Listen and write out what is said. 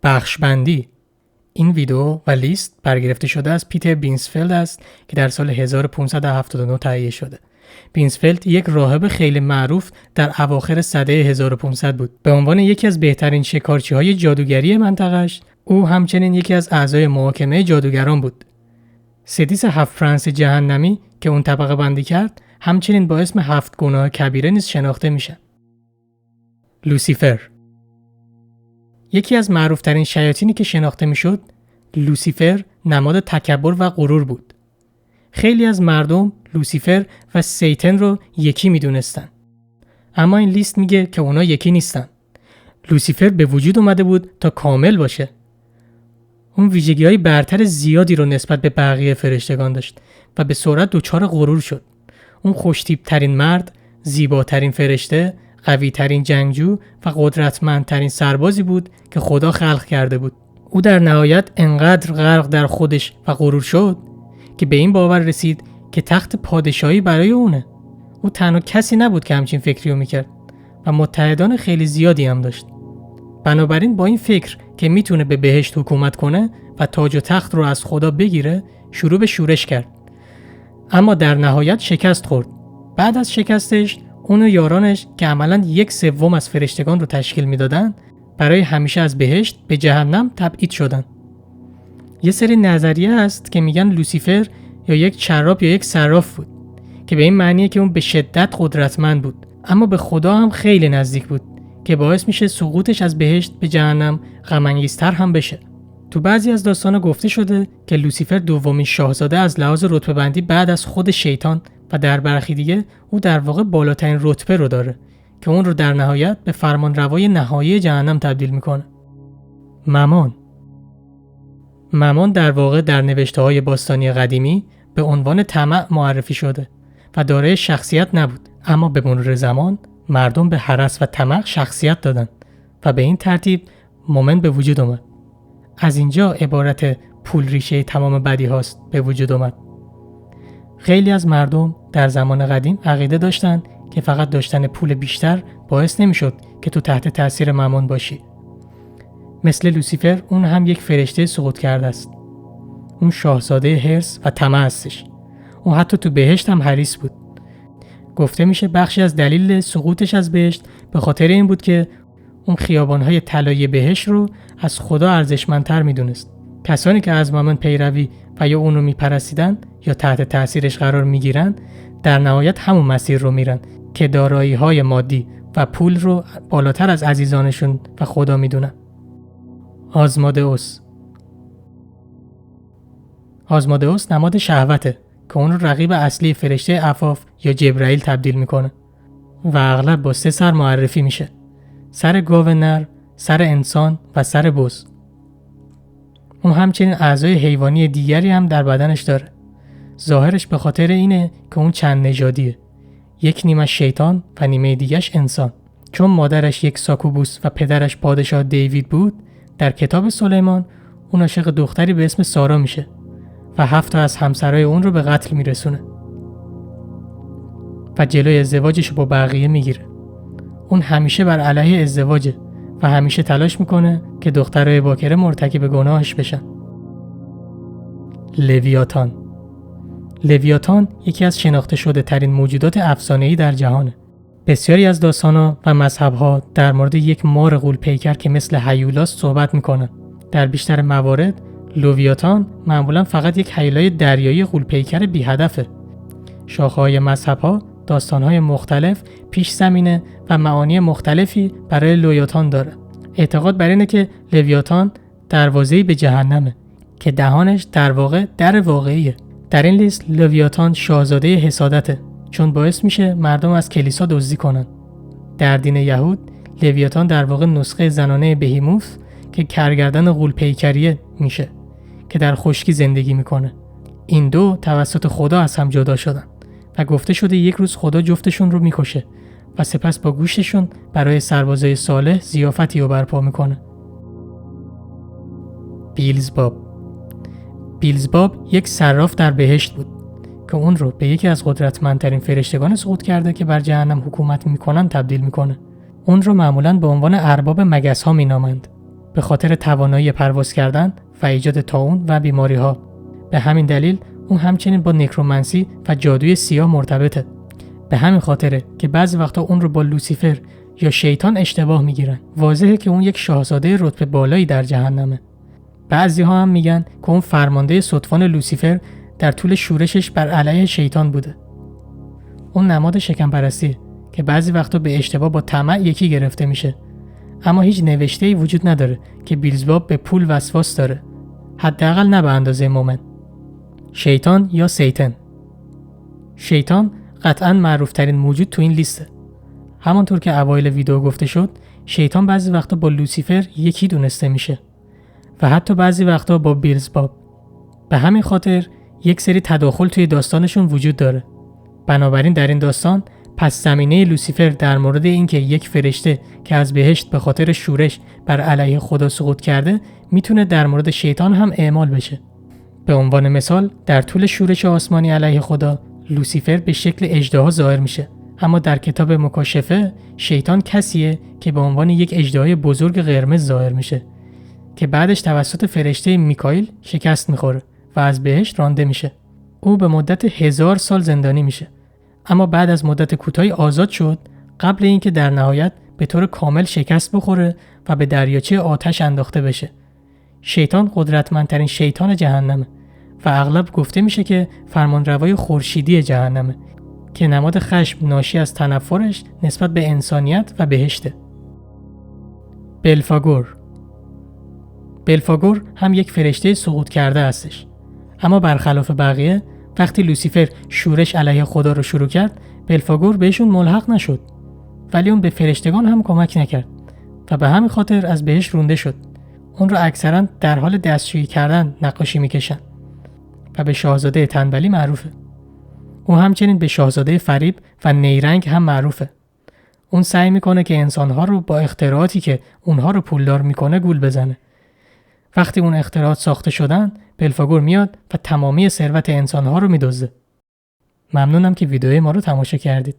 بخشبندی. این ویدیو و لیست برگرفته شده از پیتر بینسفلد است که در سال 1579 تهیه شده. بینسفلد یک راهب خیلی معروف در اواخر سده 1500 بود. به عنوان یکی از بهترین شکارچی‌های جادوگری منطقه‌اش، او همچنین یکی از اعضای محاکمه جادوگران بود. سدیس 7 فرانس جهنمی که اون طبقه بندی کرد، همچنین با اسم 7 گناه کبیره نیز شناخته میشه. لوسیفر. یکی از معروفترین شیاطینی که شناخته میشد، لوسیفر نماد تکبر و غرور بود. خیلی از مردم لوسیفر و سیتن رو یکی میدونستن. اما این لیست میگه که اونا یکی نیستن. لوسیفر به وجود اومده بود تا کامل باشه. اون ویژگی‌های برتر زیادی رو نسبت به بقیه فرشتگان داشت و به سرعت دچار غرور شد. اون خوش‌تیپ‌ترین مرد، زیباترین فرشته، قوی‌ترین جنگجو و قدرتمندترین سربازی بود که خدا خلق کرده بود. او در نهایت انقدر غرق در خودش و غرور شد که به این باور رسید که تخت پادشاهی برای اونه. او تنها کسی نبود که همچین فکری رو میکرد و متحدان خیلی زیادی هم داشت. بنابراین با این فکر که میتونه به بهشت حکومت کنه و تاج و تخت رو از خدا بگیره، شروع به شورش کرد. اما در نهایت شکست خورد. بعد از شکستش، اون و یارانش که عملاً 1/3 از فرشتگان رو تشکیل میدادن، برای همیشه از بهشت به جهنم تبعید شدن. یه سری نظریه هست که میگن لوسیفر یا یک چراب یا یک صراف بود که به این معنیه که اون به شدت قدرتمند بود، اما به خدا هم خیلی نزدیک بود که باعث میشه سقوطش از بهشت به جهنم غم‌انگیزتر هم بشه. تو بعضی از داستانا گفته شده که لوسیفر دومین شاهزاده از لحاظ رتبه‌بندی بعد از خود شیطان و در برخی دیگه او در واقع بالاترین رتبه رو داره که اون رو در نهایت به فرمانروای نهایی جهنم تبدیل میکنه. ممان در واقع در نوشته‌های باستانی قدیمی به عنوان طمع معرفی شده و دارای شخصیت نبود، اما به مرور زمان مردم به هرس و طمع شخصیت دادن و به این ترتیب مومن به وجود اومد. از اینجا عبارت پول ریشه تمام بدی هاست به وجود اومد. خیلی از مردم در زمان قدیم عقیده داشتن که فقط داشتن پول بیشتر باعث نمیشد که تو تحت تاثیر ممان باشی. مثل لوسیفر، اون هم یک فرشته سقوط کرده است. اون شاهزاده حرص و طمع هستش. اون حتی تو بهشت هم حریص بود. گفته میشه بخشی از دلیل سقوطش از بهشت به خاطر این بود که اون خیابان‌های طلایی بهشت رو از خدا ارزشمندتر میدونست. کسانی که از مامان پیروی و یا اون رو میپرستیدن یا تحت تاثیرش قرار میگیرن، در نهایت همون مسیر رو میرن که دارایی‌های مادی و پول رو بالاتر از عزیزانشون و خدا میدونن. آزمادئوس نماد شهوته که اون رو رقیب اصلی فرشته عفاف یا جبرائیل تبدیل میکنه و اغلب با 3 سر معرفی میشه: سر گاو نر، سر انسان و سر بز. اون همچنین اعضای حیوانی دیگری هم در بدنش داره. ظاهرش به خاطر اینه که اون چند نژادیه، یک نیمه شیطان و نیمه دیگه‌اش انسان. چون مادرش یک ساکوبوس و پدرش پادشاه دیوید بود، در کتاب سلیمان اون عاشق دختری به اسم سارا میشه و 7 تا از همسرای اون رو به قتل میرسونه و جلوی ازدواجش با بقیه میگیره. اون همیشه بر علیه ازدواجه و همیشه تلاش میکنه که دخترای باکره مرتکب گناهش بشن. لویاتان یکی از شناخته شده ترین موجودات افسانه‌ای در جهانه. بسیاری از داستان‌ها و مذهب‌ها در مورد یک مار غول‌پیکر که مثل هیولاست صحبت میکنن. در بیشتر موارد لویاتان معمولا فقط یک هیولای دریایی غول‌پیکر بی هدفه. شاخه‌های مذهب‌ها داستان‌های مختلف، پیش زمینه و معانی مختلفی برای لویاتان داره. اعتقاد بر اینه که لویاتان دروازه‌ای به جهنمه که دهانش در واقع در واقعیه. در این لیست لویاتان شاهزاده حسادته، چون باعث میشه مردم از کلیسا دزدی کنن. در دین یهود لویاتان در واقع نسخه زنانه بهیموث که کارگردان غول‌پیکریه میشه که در خشکی زندگی میکنه. این دو توسط خدا از هم جدا شدن و گفته شده یک روز خدا جفتشون رو میکشه و سپس با گوشتشون برای سربازای صالح ضیافتی رو برپا میکنه. بیلزباب یک صراف در بهشت بود که اون رو به یکی از قدرتمندترین فرشتگان سقوط کرده که بر جهنم حکومت میکنن تبدیل میکنه. اون رو معمولاً به عنوان ارباب مگس ها مینامند. به خاطر توانایی پرواز کردن و ایجاد طاعون و بیماری‌ها. به همین دلیل اون همچنین با نکرومنسی و جادوی سیاه مرتبطه. به همین خاطره که بعضی وقتا اون رو با لوسیفر یا شیطان اشتباه میگیرن. واضحه که اون یک شاهزاده رتبه بالایی در جهنمه. بعضی‌ها هم میگن که اون فرمانده ستوان لوسیفر در طول شورشش بر علیه شیطان بوده. اون نماد شکم‌پرستیه که بعضی وقتا به اشتباه با طمع یکی گرفته میشه. اما هیچ نوشته‌ای وجود نداره که بیلزباب به پول وسواس داره. حداقل نه به اندازه مومن. شیطان یا سیتن. شیطان قطعاً معروف‌ترین موجود تو این لیسته. همانطور که اوایل ویدیو گفته شد، شیطان بعضی وقتا با لوسیفر یکی دونسته میشه و حتی بعضی وقتا با بیلزباب. به همین خاطر یک سری تداخل توی داستانشون وجود داره. بنابراین در این داستان پس زمینه لوسیفر در مورد اینکه یک فرشته که از بهشت به خاطر شورش بر علیه خدا سقوط کرده میتونه در مورد شیطان هم اعمال بشه. به عنوان مثال در طول شورش آسمانی علیه خدا لوسیفر به شکل اژدها ظاهر میشه، اما در کتاب مکاشفه شیطان کسیه که به عنوان یک اژدهای بزرگ قرمز ظاهر میشه که بعدش توسط فرشته میکائیل شکست میخوره و از بهشت رانده میشه. او به مدت 1000 سال زندانی میشه، اما بعد از مدت کوتاهی آزاد شد قبل اینکه در نهایت به طور کامل شکست بخوره و به دریاچه آتش انداخته بشه. شیطان قدرتمندترین شیطان جهنمه و اغلب گفته میشه که فرمانروای خورشیدی جهنمه که نماد خشم ناشی از تنفرش نسبت به انسانیت و بهشته. بلفاگور هم یک فرشته سقوط کرده هستش، اما برخلاف بقیه وقتی لوسیفر شورش علیه خدا رو شروع کرد بلفاگور بهشون ملحق نشد، ولی اون به فرشتگان هم کمک نکرد و به همین خاطر از بهشت رونده شد. اون رو اکثرا در حال دستشویی کردن نقاشی میکشن و به شاهزاده تنبلی معروفه. اون همچنین به شاهزاده فریب و نیرنگ هم معروفه. اون سعی میکنه که انسانها رو با اختراعاتی که اونها رو پولدار میکنه گول بزنه. وقتی اون اختراعات ساخته شدن بلفاگور میاد و تمامی ثروت انسانها رو میدزده. ممنونم که ویدیوی ما رو تماشا کردید.